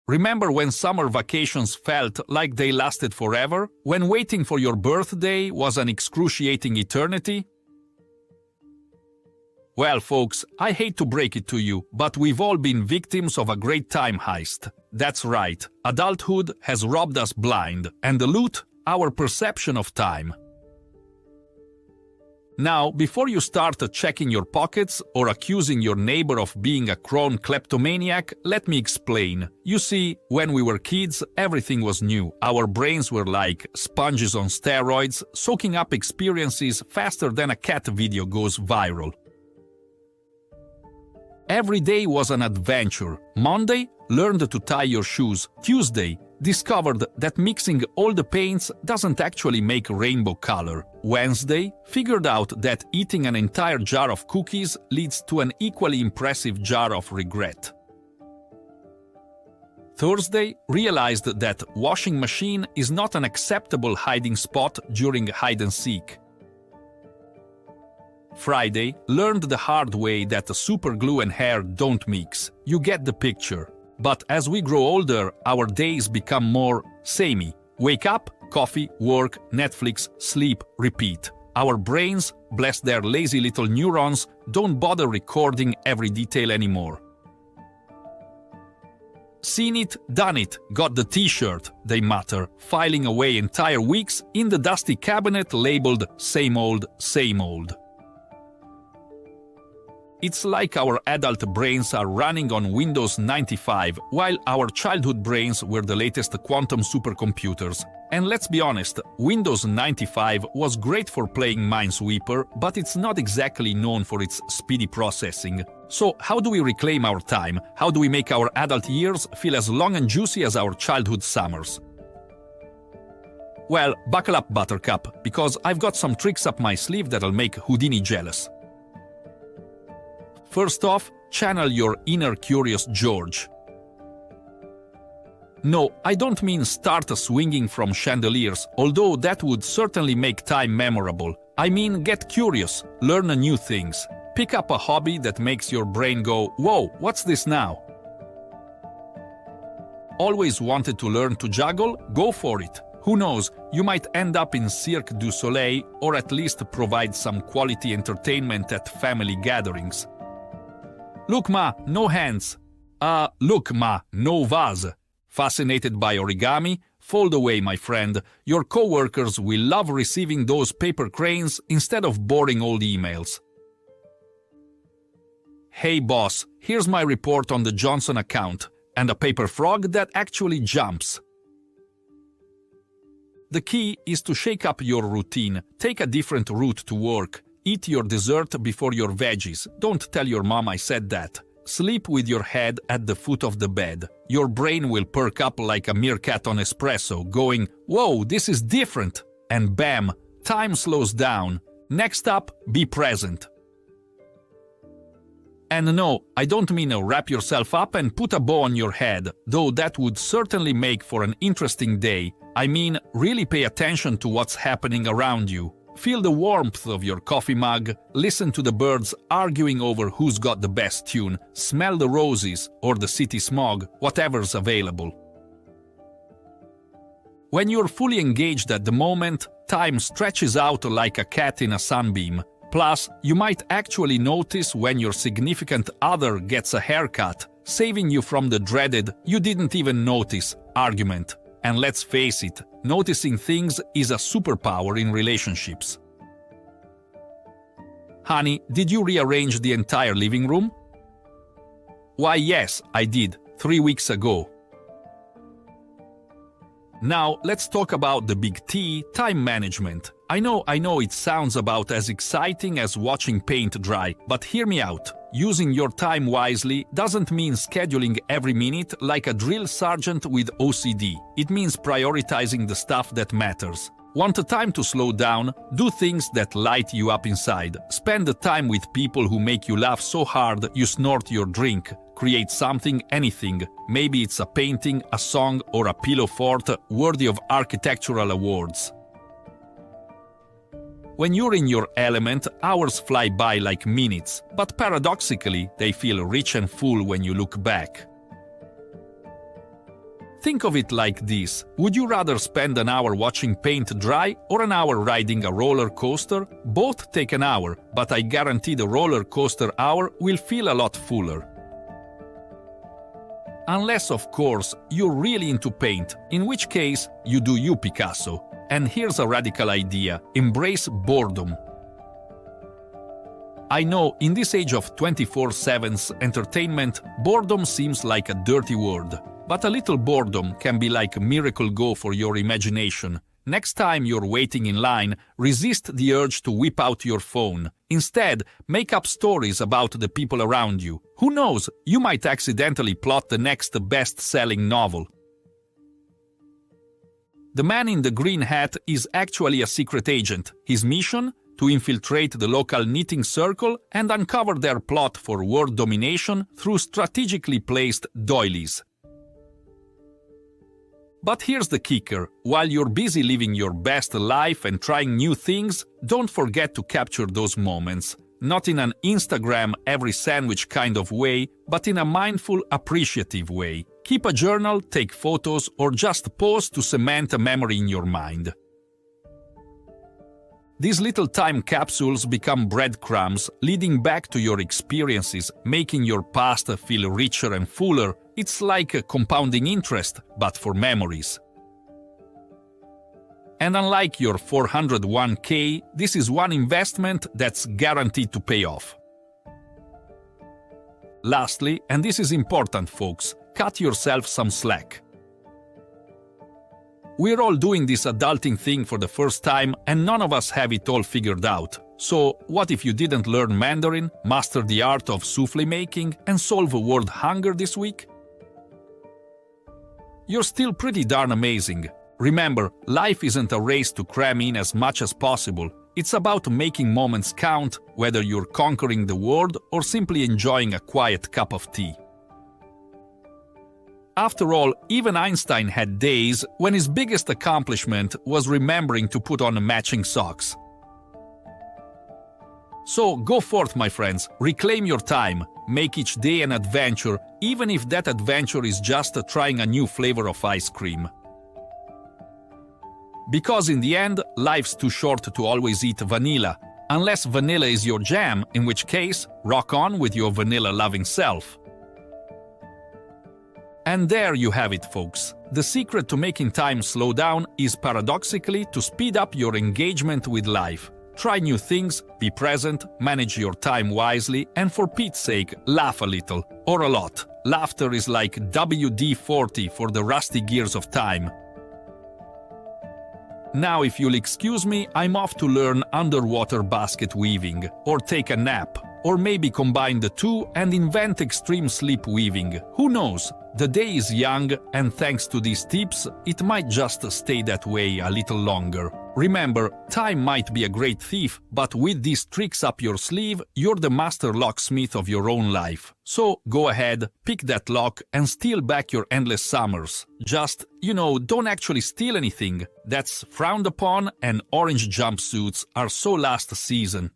Remember when summer vacations felt like they lasted forever? When waiting for your birthday was an excruciating eternity? Well, folks, I hate to break it to you, but we've all been victims of a great time heist. That's right, adulthood has robbed us blind, and the loot, our perception of time. Now, before you start checking your pockets or accusing your neighbor of being a chrome kleptomaniac, let me explain. You see, when we were kids, everything was new. Our brains were like sponges on steroids, soaking up experiences faster than a cat video goes viral. Every day was an adventure. Monday, learned to tie your shoes. Tuesday, discovered that mixing all the paints doesn't actually make rainbow color. Wednesday, figured out that eating an entire jar of cookies leads to an equally impressive jar of regret. Thursday, realized that washing machine is not an acceptable hiding spot during hide and seek. Friday, learned the hard way that super glue and hair don't mix. You get the picture. But as we grow older, our days become more samey. Wake up, coffee, work, Netflix, sleep, repeat. Our brains, bless their lazy little neurons, don't bother recording every detail anymore. Seen it, done it, got the t-shirt, they mutter, filing away entire weeks in the dusty cabinet labeled same old, same old. It's like our adult brains are running on Windows 95, while our childhood brains were the latest quantum supercomputers. And let's be honest, Windows 95 was great for playing Minesweeper, but it's not exactly known for its speedy processing. So how do we reclaim our time? How do we make our adult years feel as long and juicy as our childhood summers? Well, buckle up, Buttercup, because I've got some tricks up my sleeve that'll make Houdini jealous. First off, channel your inner curious George. No, I don't mean start swinging from chandeliers, although that would certainly make time memorable. I mean get curious, learn new things. Pick up a hobby that makes your brain go, whoa, what's this now? Always wanted to learn to juggle? Go for it. Who knows, you might end up in Cirque du Soleil or at least provide some quality entertainment at family gatherings. Look ma, no hands. Look ma, no vase. Fascinated by origami? Fold away, my friend. Your coworkers will love receiving those paper cranes instead of boring old emails. Hey boss, here's my report on the Johnson account, and a paper frog that actually jumps. The key is to shake up your routine. Take a different route to work. Eat your dessert before your veggies. Don't tell your mom I said that. Sleep with your head at the foot of the bed. Your brain will perk up like a meerkat on espresso, going, whoa, this is different. And bam, time slows down. Next up, be present. And no, I don't mean wrap yourself up and put a bow on your head, though that would certainly make for an interesting day. I mean, really pay attention to what's happening around you. Feel the warmth of your coffee mug, listen to the birds arguing over who's got the best tune, smell the roses or the city smog, whatever's available. When you're fully engaged at the moment, time stretches out like a cat in a sunbeam. Plus, you might actually notice when your significant other gets a haircut, saving you from the dreaded "you didn't even notice" argument. And let's face it, noticing things is a superpower in relationships. Honey, did you rearrange the entire living room? Why, yes, I did, 3 weeks ago. Now, let's talk about the big T, time management. I know it sounds about as exciting as watching paint dry, but hear me out. Using your time wisely doesn't mean scheduling every minute like a drill sergeant with OCD. It means prioritizing the stuff that matters. Want a time to slow down? Do things that light you up inside. Spend the time with people who make you laugh so hard you snort your drink. Create something, anything. Maybe it's a painting, a song, or a pillow fort worthy of architectural awards. When you're in your element, hours fly by like minutes, but paradoxically, they feel rich and full when you look back. Think of it like this. Would you rather spend an hour watching paint dry or an hour riding a roller coaster? Both take an hour, but I guarantee the roller coaster hour will feel a lot fuller. Unless, of course, you're really into paint, in which case, you do you, Picasso. And here's a radical idea: embrace boredom. I know, in this age of 24/7's entertainment, boredom seems like a dirty word. But a little boredom can be like a miracle go for your imagination. Next time you're waiting in line, resist the urge to whip out your phone. Instead, make up stories about the people around you. Who knows, you might accidentally plot the next best-selling novel. The man in the green hat is actually a secret agent. His mission? To infiltrate the local knitting circle and uncover their plot for world domination through strategically placed doilies. But here's the kicker: while you're busy living your best life and trying new things, don't forget to capture those moments. Not in an Instagram every sandwich kind of way, but in a mindful, appreciative way. Keep a journal, take photos, or just pause to cement a memory in your mind. These little time capsules become breadcrumbs, leading back to your experiences, making your past feel richer and fuller. It's like a compounding interest, but for memories. And unlike your 401k, this is one investment that's guaranteed to pay off. Lastly, and this is important, folks, cut yourself some slack. We're all doing this adulting thing for the first time, and none of us have it all figured out. So, what if you didn't learn Mandarin, master the art of souffle making, and solve world hunger this week? You're still pretty darn amazing. Remember, life isn't a race to cram in as much as possible. It's about making moments count, whether you're conquering the world or simply enjoying a quiet cup of tea. After all, even Einstein had days when his biggest accomplishment was remembering to put on matching socks. So go forth, my friends, reclaim your time, make each day an adventure, even if that adventure is just trying a new flavor of ice cream. Because in the end, life's too short to always eat vanilla, unless vanilla is your jam, in which case, rock on with your vanilla-loving self. And there you have it, folks. The secret to making time slow down is paradoxically to speed up your engagement with life. Try new things, be present, manage your time wisely, and for Pete's sake, laugh a little, or a lot. Laughter is like WD-40 for the rusty gears of time. Now, if you'll excuse me, I'm off to learn underwater basket weaving, or take a nap, or maybe combine the two and invent extreme sleep weaving. Who knows? The day is young, and thanks to these tips, it might just stay that way a little longer. Remember, time might be a great thief, but with these tricks up your sleeve, you're the master locksmith of your own life. So go ahead, pick that lock, and steal back your endless summers. Just, don't actually steal anything. That's frowned upon, and orange jumpsuits are so last season.